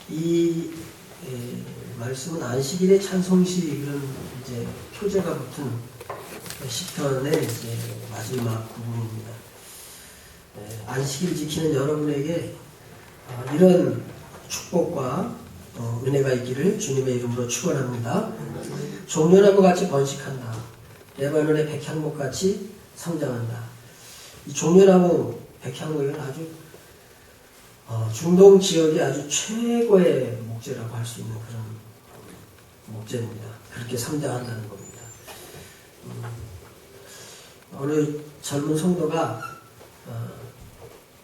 이 말씀은 안식일의 찬송시 이런 이제 표제가 붙은 시편의 이제 마지막 부분입니다. 안식일 지키는 여러분에게 이런 축복과 은혜가 있기를 주님의 이름으로 축원합니다. 종려나무 같이 번식한다. 레바논의 백향목 같이 성장한다. 이 종려나무, 백향목은 아주 중동 지역의 아주 최고의 목재라고 할 수 있는 그런 목재입니다. 그렇게 성장한다는 겁니다. 어느 젊은 성도가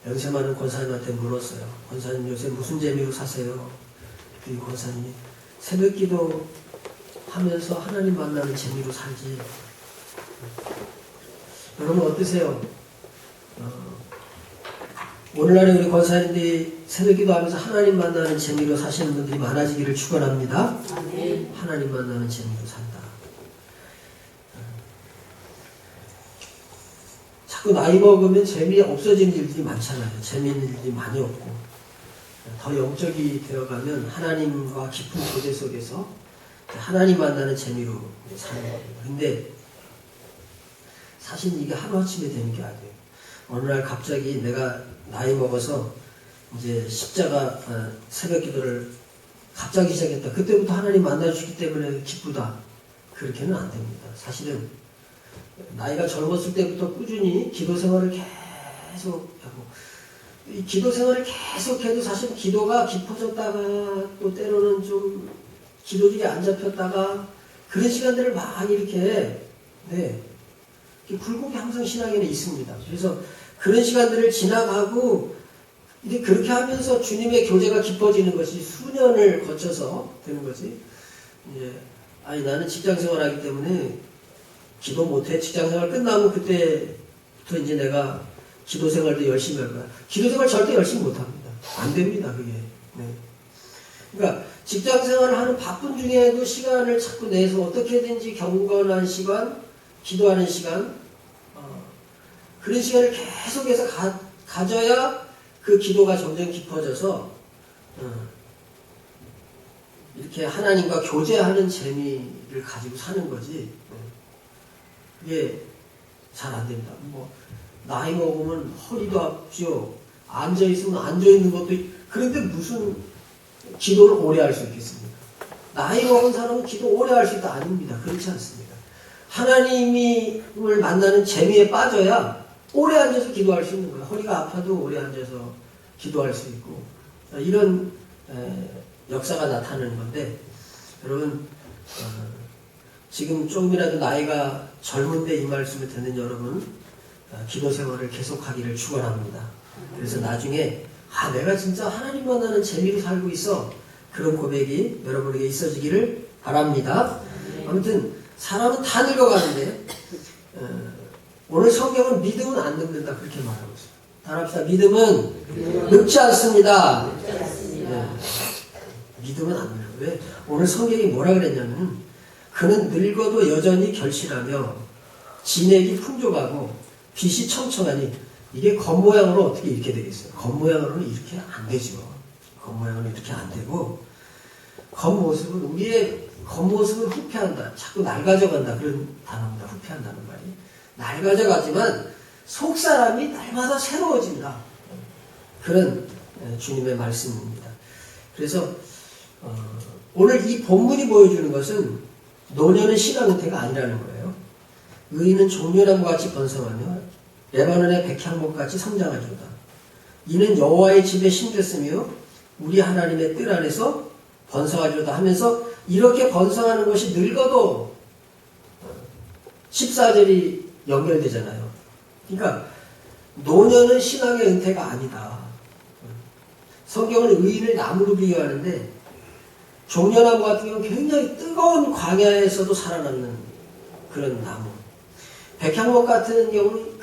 연세 많은 권사님한테 물었어요. 권사님 요새 무슨 재미로 사세요? 그 권사님이 새벽기도 하면서 하나님 만나는 재미로 살지. 여러분 어떠세요? 오늘날에 우리 권사님들이 새벽기도 하면서 하나님 만나는 재미로 사시는 분들이 많아지기를 축원합니다. 하나님 만나는 재미로 산다. 자꾸 나이 먹으면 재미 없어지는 일들이 많잖아요. 재미있는 일들이 많이 없고 더 영적이 되어가면 하나님과 깊은 교제 속에서 하나님 만나는 재미로 사는 겁니다. 근데 사실 이게 하루아침에 되는 게 아니에요. 어느 날 갑자기 내가 나이 먹어서 이제 십자가 새벽 기도를 갑자기 시작했다. 그때부터 하나님 만나주기 때문에 기쁘다. 그렇게는 안 됩니다. 사실은 나이가 젊었을 때부터 꾸준히 기도 생활을 계속 하고 이 기도 생활을 계속해도 사실 기도가 깊어졌다가 또 때로는 좀 기도질이 안 잡혔다가 그런 시간들을 막 이렇게 굴곡이 항상 신앙에는 있습니다. 그래서 그런 시간들을 지나가고 이제 그렇게 하면서 주님의 교제가 깊어지는 것이 수년을 거쳐서 되는 거지. 이제 나는 직장 생활하기 때문에 기도 못해. 직장 생활 끝나면 그때부터 이제 내가 기도 생활도 열심히 할 거야. 기도 생활 절대 열심히 못 합니다. 안 됩니다, 그게. 그러니까 직장 생활을 하는 바쁜 중에도 시간을 자꾸 내서 어떻게든지 경건한 시간, 기도하는 시간, 그런 시간을 계속해서 가져야 그 기도가 점점 깊어져서 이렇게 하나님과 교제하는 재미를 가지고 사는 거지. 그게 잘 안 됩니다. 나이 먹으면 허리도 아프죠. 앉아있으면 앉아있는 것도 그런데 무슨 기도를 오래 할 수 있겠습니까? 나이 먹은 사람은 기도 오래 할 수 있다? 아닙니다. 그렇지 않습니다. 하나님을 만나는 재미에 빠져야 오래 앉아서 기도할 수 있는 거예요. 허리가 아파도 오래 앉아서 기도할 수 있고 이런 역사가 나타나는 건데 여러분 지금 조금이라도 나이가 젊은데 이 말씀을 듣는 여러분 기도 생활을 계속하기를 축원합니다. 그래서 나중에 내가 진짜 하나님 만나는 재미로 살고 있어 그런 고백이 여러분에게 있어지기를 바랍니다. 아무튼 사람은 다 늙어가는데 오늘 성경은 믿음은 안 늙는다 그렇게 말하고 있어요. 따라합시다. 믿음은 늙지 않습니다. 믿음은 안 늙어요. 왜? 오늘 성경이 뭐라 그랬냐면 그는 늙어도 여전히 결실하며 진액이 풍족하고 빛이 청청하니 이게 겉모양으로 어떻게 이렇게 되겠어요? 겉모양으로는 이렇게 안 되죠. 겉모양으로는 이렇게 안 되고 겉모습은 우리의 겉모습은 후패한다. 자꾸 낡아져간다. 그런 단어입니다. 후패한다는 말이. 낡아져가지만 속사람이 날마다 새로워진다. 그런 주님의 말씀입니다. 그래서 오늘 이 본문이 보여주는 것은 노년은 신앙 은퇴가 아니라는 거예요. 의인은 종려나무 같이 번성하며 레바논의 백향목 같이 성장하리로다. 이는 여호와의 집에 심겼으며 우리 하나님의 뜰 안에서 번성하리로다 하면서 이렇게 번성하는 것이 늙어도 14절이 연결되잖아요. 그러니까 노년은 신앙의 은퇴가 아니다. 성경은 의인을 나무로 비유하는데 종려나무 같은 경우는 굉장히 뜨거운 광야에서도 살아남는 그런 나무. 백향목 같은 경우는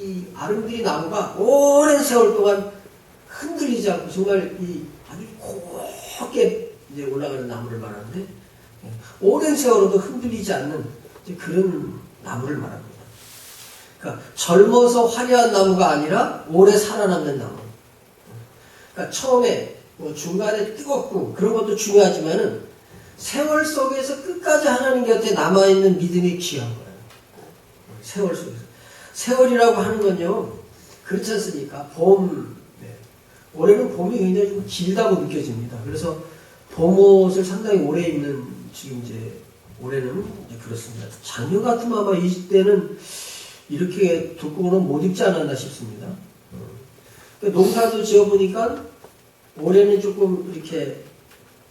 이 아름드리 나무가 오랜 세월 동안 흔들리지 않고 정말 아주 곱게 이제 올라가는 나무를 말하는데 오랜 세월로도 흔들리지 않는 그런 나무를 말합니다. 그러니까 젊어서 화려한 나무가 아니라 오래 살아남는 나무. 그러니까 처음에 뭐 중간에 뜨겁고 그런 것도 중요하지만은 세월 속에서 끝까지 하나님 곁에 남아있는 믿음이 귀한 거예요. 세월 속에서. 세월이라고 하는 건요, 그렇지 않습니까? 봄, 네. 올해는 봄이 굉장히 좀 길다고 느껴집니다. 그래서 봄옷을 상당히 오래 입는 지금 이제 올해는 이제 그렇습니다. 작년 같으면 아마 이때는 이렇게 두꺼운 못 입지 않았나 싶습니다. 농사도 지어보니까 올해는 조금 이렇게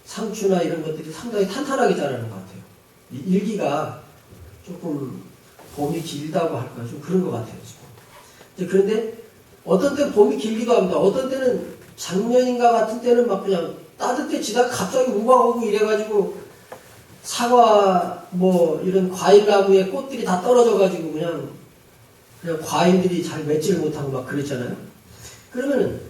상추나 이런 것들이 상당히 탄탄하게 자라는 것 같아요. 일기가 조금 봄이 길다고 할까 좀 그런 것 같아요. 지금. 그런데 어떤 때는 봄이 길기도 합니다. 어떤 때는 작년인가 같은 때는 막 그냥 따뜻해지다가 갑자기 우박오고 이래가지고 사과 뭐 이런 과일 나무에 꽃들이 다 떨어져가지고 그냥 과일들이 잘 맺지를 못하고 막 그랬잖아요. 그러면은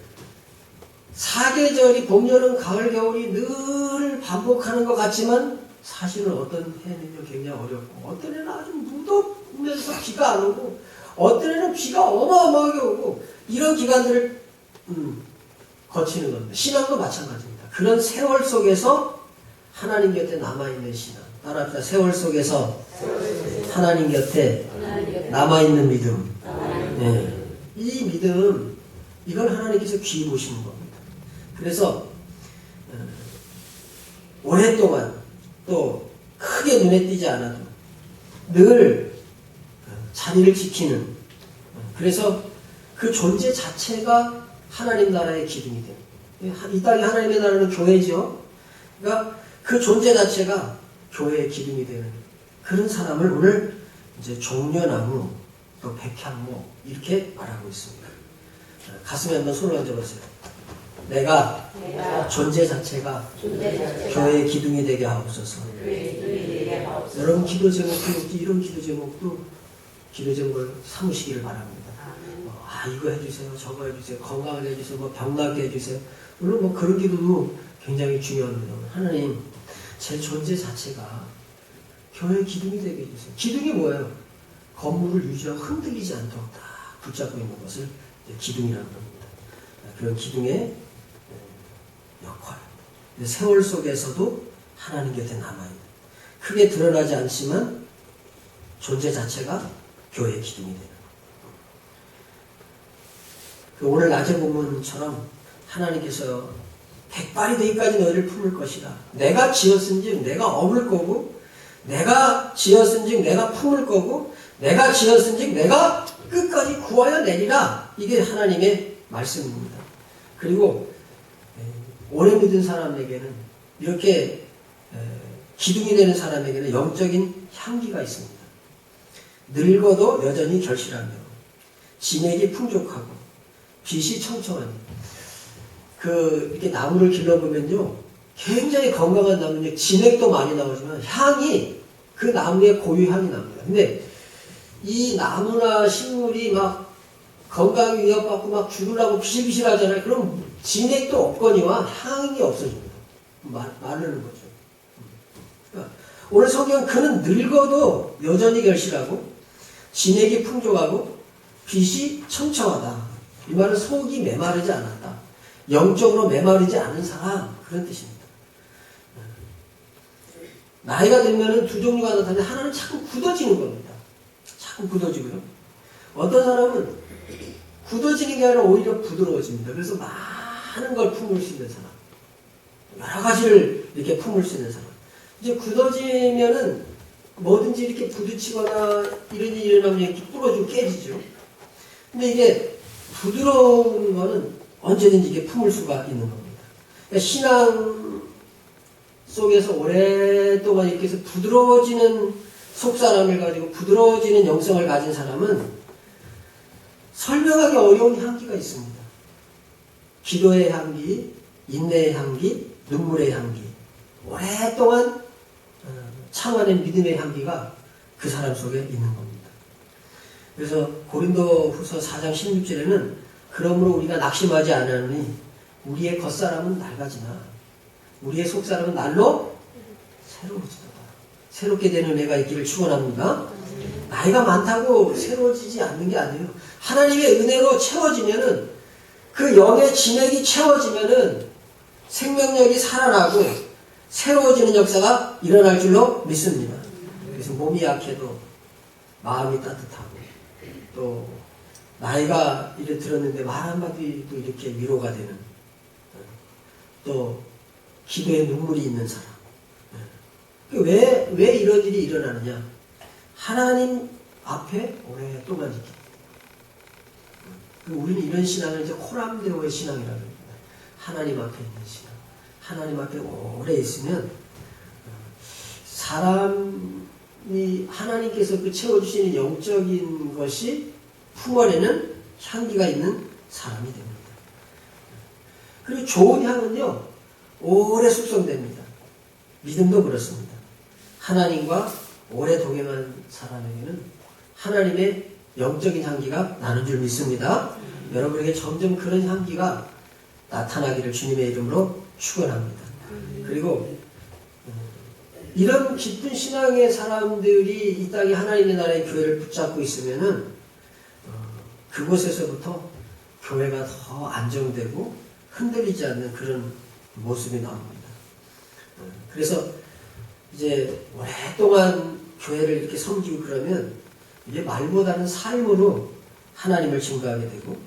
사계절이 봄, 여름, 가을, 겨울이 늘 반복하는 것 같지만 사실은 어떤 해는요 굉장히 어렵고 어떤 해는 아주 무덥면서 비가 안 오고 어떤 해는 비가 어마어마하게 오고 이런 기간들을 거치는 겁니다. 신앙도 마찬가지입니다. 그런 세월 속에서 하나님 곁에 남아있는 신앙. 따라합시다. 세월 속에서 하나님 곁에 남아있는 믿음. 네. 이 믿음, 이걸 하나님께서 귀히 보시는 겁니다. 그래서 오랫동안 또 크게 눈에 띄지 않아도 늘 자리를 지키는, 그래서 그 존재 자체가 하나님 나라의 기둥이 됩니다. 이 땅에 하나님의 나라는 교회죠. 그러니까 그 존재 자체가 교회의 기둥이 되는 그런 사람을 오늘 이제 종려나무 또 백향목 이렇게 말하고 있습니다. 가슴에 한번 손을 얹어보세요. 내가 존재 자체가 교회의 기둥이 되게 하옵소서. 여러분 기도 제목도 이런 기도 제목을 삼으시기를 바랍니다. 이거 해주세요, 저거 해주세요, 건강을 해주세요, 뭐 병나게 해주세요. 물론 뭐 그런 기도도 굉장히 중요합니다. 하나님, 제 존재 자체가 교회의 기둥이 되게 해주세요. 기둥이 뭐예요? 건물을 유지하고 흔들리지 않도록 다 붙잡고 있는 것을 기둥이라고 합니다. 그런 기둥의 역할. 세월 속에서도 하나님 곁에 남아있는, 크게 드러나지 않지만 존재 자체가 교회의 기둥이 되는. 오늘 낮에 본문처럼 하나님께서 백발이 되기까지 너희를 품을 것이다. 내가 지었은즉 내가 업을 거고, 내가 지었은즉 내가 품을 거고, 내가 지었은즉 내가 끝까지 구하여 내리라. 이게 하나님의 말씀입니다. 그리고 오래 믿은 사람에게는, 이렇게 기둥이 되는 사람에게는 영적인 향기가 있습니다. 늙어도 여전히 결실하며 진액이 풍족하고 빛이 청청하니, 이렇게 나무를 길러보면요, 굉장히 건강한 나무는 진액도 많이 나오지만 향이 그 나무의 고유 향이 납니다. 근데 이 나무나 식물이 막 건강이 위협받고 막 죽으려고 비실비실하잖아요. 그럼 진액도 없거니와 향이 없어집니다. 마르는 거죠. 그러니까 오늘 성경은 그는 늙어도 여전히 결실하고 진액이 풍족하고 빛이 청청하다. 이 말은 속이 메마르지 않았다. 영적으로 메마르지 않은 사람, 그런 뜻입니다. 나이가 들면은 두 종류가 나타나는데, 하나는 자꾸 굳어지는 겁니다. 자꾸 굳어지고요. 어떤 사람은 굳어지는 게 아니라 오히려 부드러워집니다. 그래서 많은 걸 품을 수 있는 사람, 여러 가지를 이렇게 품을 수 있는 사람. 이제 굳어지면은 뭐든지 이렇게 부딪히거나 이런 일이 일어나면 이렇게 부러지고 깨지죠. 근데 이게 부드러운 거는 언제든지 이게 품을 수가 있는 겁니다. 그러니까 신앙 속에서 오랫동안 이렇게 해서 부드러워지는 속사람을 가지고 부드러워지는 영성을 가진 사람은 설명하기 어려운 향기가 있습니다. 기도의 향기, 인내의 향기, 눈물의 향기, 오랫동안 참아낸 믿음의 향기가 그 사람 속에 있는 겁니다. 그래서 고린도후서 4장 16절에는 그러므로 우리가 낙심하지 않으니 우리의 겉사람은 낡아지나 우리의 속사람은 날로 새로워지도다. 새롭게 되는 애가 있기를 축원합니다. 나이가 많다고 새로워지지 않는 게 아니에요. 하나님의 은혜로 채워지면은, 그 영의 진액이 채워지면은 생명력이 살아나고 새로워지는 역사가 일어날 줄로 믿습니다. 그래서 몸이 약해도 마음이 따뜻하고 또 나이가 이래 들었는데 말 한마디도 이렇게 위로가 되는 또 기도에 눈물이 있는 사람. 왜 이런 일이 일어나느냐? 하나님 앞에 오랫동안 있기. 우리는 이런 신앙을 이제 코람데오의 신앙이라고 합니다. 하나님 앞에 있는 신앙. 하나님 앞에 오래 있으면 사람이 하나님께서 그 채워주시는 영적인 것이 품어내는 향기가 있는 사람이 됩니다. 그리고 좋은 향은요 오래 숙성됩니다. 믿음도 그렇습니다. 하나님과 오래 동행한 사람에게는 하나님의 영적인 향기가 나는 줄 믿습니다. 여러분에게 점점 그런 향기가 나타나기를 주님의 이름으로 축원합니다. 그리고 이런 깊은 신앙의 사람들이 이 땅에 하나님의 나라의 교회를 붙잡고 있으면은 그곳에서부터 교회가 더 안정되고 흔들리지 않는 그런 모습이 나옵니다. 그래서 이제 오랫동안 교회를 이렇게 섬기고 그러면 이제 말보다는 삶으로 하나님을 증거하게 되고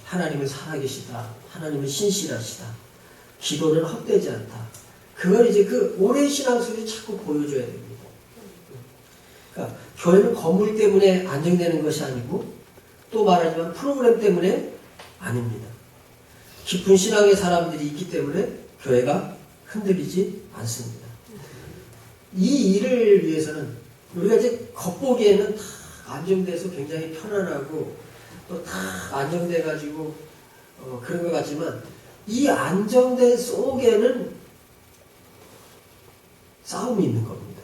하나님은 살아계시다. 하나님은 신실하시다. 기도는 헛되지 않다. 그걸 이제 그 오랜 신앙 속에 자꾸 보여줘야 됩니다. 그러니까 교회는 건물 때문에 안정되는 것이 아니고 또 말하지만 프로그램 때문에 아닙니다. 깊은 신앙의 사람들이 있기 때문에 교회가 흔들리지 않습니다. 이 일을 위해서는 우리가 이제 겉보기에는 다 안정돼서 굉장히 편안하고 또 다 안정돼가지고 그런 것 같지만 이 안정된 속에는 싸움이 있는 겁니다.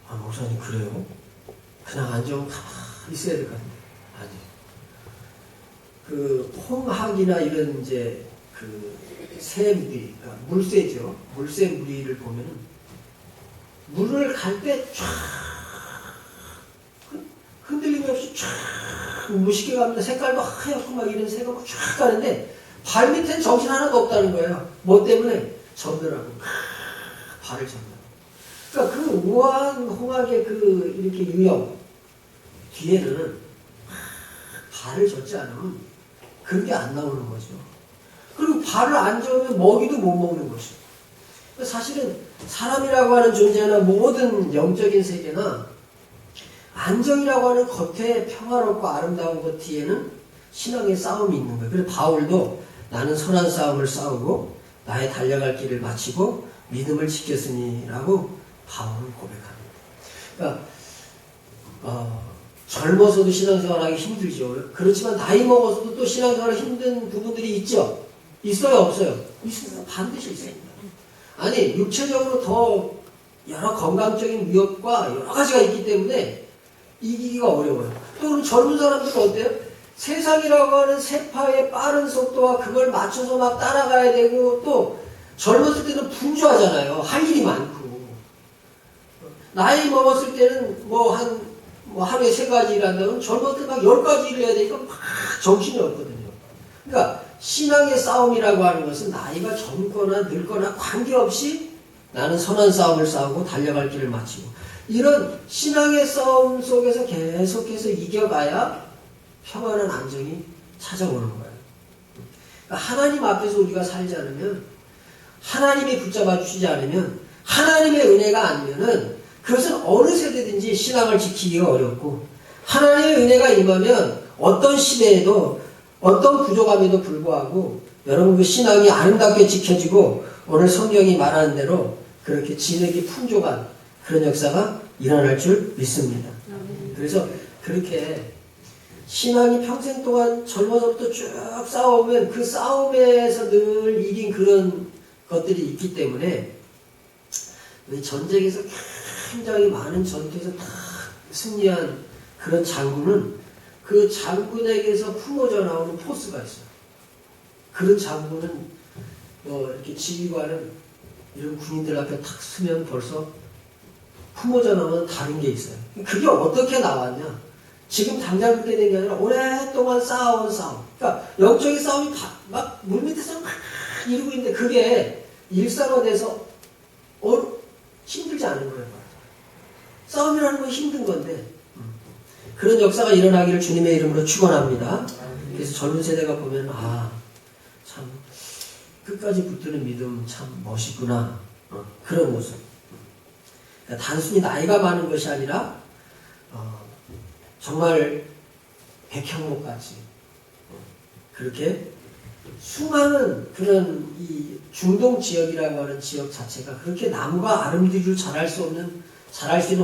아, 목사님 그래요? 그냥 안정 가만히 있어야 될 것 같은데 아니에요. 그 홍학이나 이런 이제 그 새무리, 그러니까 물새죠. 물새 무리를 보면은 물을 갈 때 쫙 흔들림이 없이 쫙 무식해 갑니다. 색깔도 하얗고 막 이런 새가 막 쫙 가는데 발 밑엔 정신 하나도 없다는 거예요. 뭐 때문에? 젖느라고. 발을 젖느라고. 그러니까 그 우아한 홍학의 그 이렇게 유형 뒤에는 발을 젖지 않으면 그런 게 안 나오는 거죠. 그리고 발을 안 저으면 먹이도 못 먹는 것이죠. 사실은 사람이라고 하는 존재나 모든 영적인 세계나 안정이라고 하는 겉에 평화롭고 아름다운 것 뒤에는 신앙의 싸움이 있는 거예요. 그래서 바울도 나는 선한 싸움을 싸우고 나의 달려갈 길을 마치고 믿음을 지켰으니라고 바울은 고백합니다. 그러니까 젊어서도 신앙생활하기 힘들죠. 그렇지만 나이 먹어서도 또 신앙생활하기 힘든 부분들이 있죠. 있어요, 없어요? 있습니다. 반드시 있습니다. 아니 육체적으로 더 여러 건강적인 위협과 여러 가지가 있기 때문에 이기기가 어려워요. 또 그럼 젊은 사람들은 어때요? 세상이라고 하는 세파의 빠른 속도와 그걸 맞춰서 막 따라가야 되고 또 젊었을 때는 분주하잖아요. 할 일이 많고. 나이 먹었을 때는 하루에 3가지 일한다면 젊었을 때 막 10가지 일을 해야 되니까 막 정신이 없거든요. 그러니까 신앙의 싸움이라고 하는 것은 나이가 젊거나 늙거나 관계없이 나는 선한 싸움을 싸우고 달려갈 길을 마치고 이런 신앙의 싸움 속에서 계속해서 이겨가야 평안한 안정이 찾아오는 거예요. 그러니까 하나님 앞에서 우리가 살지 않으면 하나님이 붙잡아 주시지 않으면 하나님의 은혜가 아니면은 그것은 어느 세대든지 신앙을 지키기가 어렵고 하나님의 은혜가 임하면 어떤 시대에도 어떤 부족함에도 불구하고 여러분 그 신앙이 아름답게 지켜지고 오늘 성경이 말하는 대로 그렇게 진흙이 풍족한 그런 역사가 일어날 줄 믿습니다. 그래서 그렇게 신앙이 평생 동안 젊어서부터 쭉 싸우면 그 싸움에서 늘 이긴 그런 것들이 있기 때문에 전쟁에서 굉장히 많은 전투에서 다 승리한 그런 장군은 그 장군에게서 품어져 나오는 포스가 있어요. 그런 장군은 이렇게 지휘관은 이런 군인들 앞에 탁 서면 벌써 품어져 나오는 다른 게 있어요. 그게 어떻게 나왔냐? 지금 당장 그렇게 된 게 아니라 오랫동안 쌓아온 싸움. 그러니까 영적인 싸움이 막 물밑에서 막 이루고 있는데 그게 일상화돼서 힘들지 않은 거예요. 싸움이라는 건 힘든 건데 그런 역사가 일어나기를 주님의 이름으로 축원합니다. 그래서 젊은 세대가 보면 참 끝까지 붙드는 믿음 참 멋있구나. 그런 모습. 그러니까 단순히 나이가 많은 것이 아니라 정말 백향목같이 그렇게 수많은 그런 이 중동 지역이라고 하는 지역 자체가 그렇게 나무가 아름드리로 자랄 수 있는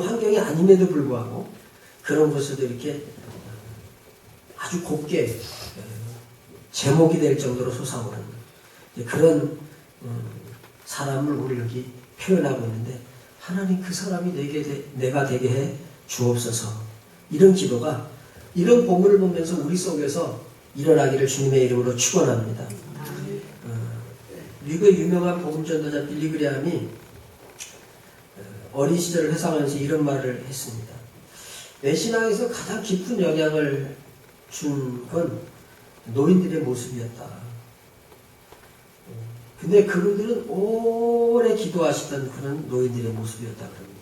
환경이 아님에도 불구하고 그런 곳에도 이렇게 아주 곱게 제목이 될 정도로 솟아오르는 그런 사람을 우리 여기 표현하고 있는데 하나님 그 사람이 내가 되게 해 주옵소서. 이런 기도가 이런 본문을 보면서 우리 속에서 일어나기를 주님의 이름으로 축원합니다. 미국의 유명한 복음전도자 빌리 그레함이 어린 시절을 회상하면서 이런 말을 했습니다. 내 신앙에서 가장 깊은 영향을 준 건 노인들의 모습이었다. 근데 그분들은 오래 기도하시던 그런 노인들의 모습이었다 그럽니다.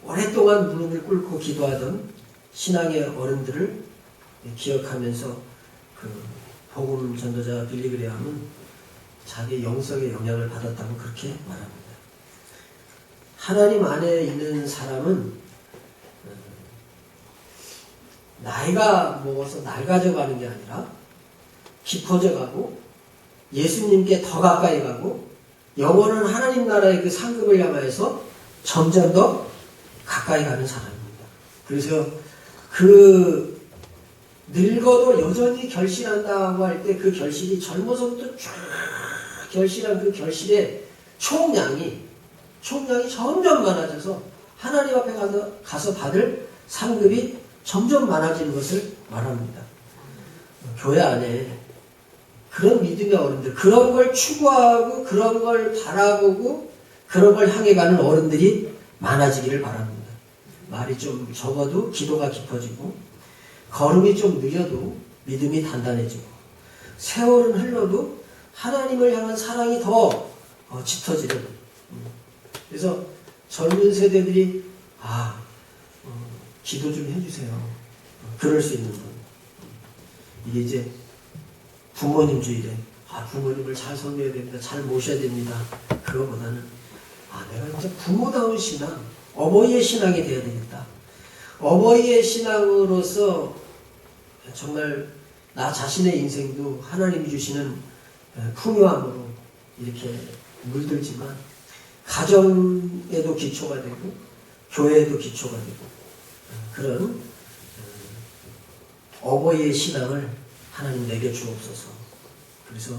오랫동안 무릎을 꿇고 기도하던 신앙의 어른들을 기억하면서 그 복음 전도자 빌리 그레함은 자기 영성의 영향을 받았다고 그렇게 말합니다. 하나님 안에 있는 사람은 나이가 먹어서 낡아져 가는 게 아니라 깊어져 가고 예수님께 더 가까이 가고 영원한 하나님 나라의 그 상급을 향하여서 점점 더 가까이 가는 사람입니다. 그래서 그 늙어도 여전히 결실한다고 할 때 그 결실이 젊어서부터 쫙 결실한 그 결실의 총량이 점점 많아져서 하나님 앞에 가서 받을 상급이 점점 많아지는 것을 말합니다. 교회 안에 그런 믿음의 어른들, 그런 걸 추구하고 그런 걸 바라보고 그런 걸 향해 가는 어른들이 많아지기를 바랍니다. 말이 좀 적어도 기도가 깊어지고 걸음이 좀 느려도 믿음이 단단해지고 세월은 흘러도 하나님을 향한 사랑이 더 짙어지는. 그래서 젊은 세대들이 기도 좀 해주세요. 그럴 수 있는 분. 이게 이제 부모님 주일에 부모님을 잘 섬겨야 됩니다. 잘 모셔야 됩니다. 그거보다는 내가 진짜 부모다운 신앙, 어머니의 신앙이 되어야 되겠다. 어머니의 신앙으로서 정말 나 자신의 인생도 하나님이 주시는 풍요함으로 이렇게 물들지만 가정에도 기초가 되고 교회에도 기초가 되고 그런 어버이의 신앙을 하나님 내게 주옵소서. 그래서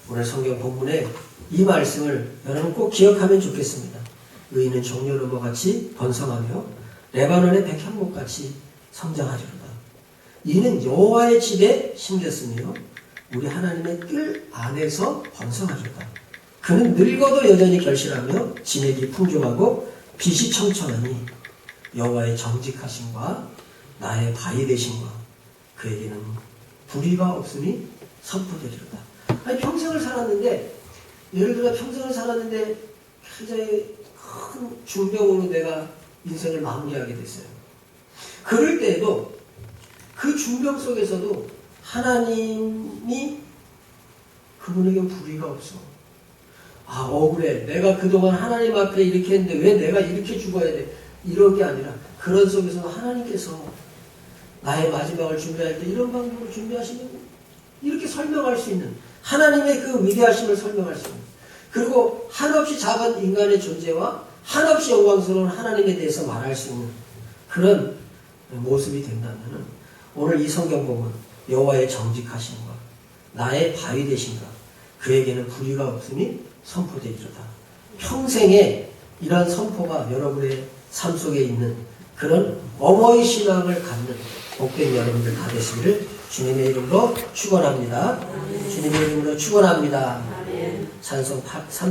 오늘 성경 본문에 이 말씀을 여러분 꼭 기억하면 좋겠습니다. 의인은 종려나무 같이 번성하며 레바논의 백향목같이 성장하리로다. 이는 여호와의 집에 심겼으며 우리 하나님의 뜰 안에서 번성하리로다. 그는 늙어도 여전히 결실하며 진액이 풍족하고 빛이 청청하니 여호와의 정직하심과 나의 바위 되심과 그에게는 불의가 없으니 선포되리로다. 평생을 살았는데 예를 들어 평생을 살았는데 굉장히 큰 중병으로 내가 인생을 마무리하게 됐어요. 그럴 때에도 그 중병 속에서도 하나님이 그분에겐 불의가 없어. 억울해. 내가 그동안 하나님 앞에 이렇게 했는데 왜 내가 이렇게 죽어야 돼. 이런 게 아니라 그런 속에서 하나님께서 나의 마지막을 준비할 때 이런 방법으로 준비하시는 이렇게 설명할 수 있는 하나님의 그 위대하심을 설명할 수 있는 그리고 한없이 작은 인간의 존재와 한없이 영광스러운 하나님에 대해서 말할 수 있는 그런 모습이 된다면 오늘 이 성경 보면 여호와의 정직하심과 나의 바위 되심과 그에게는 불의가 없으니 선포되리로다. 평생에 이런 선포가 여러분의 삶 속에 있는 그런 어머니 신앙을 갖는 복된 여러분들 다 되시기를 주님의 이름으로 축원합니다. 주님의 이름으로 축원합니다. 찬송 3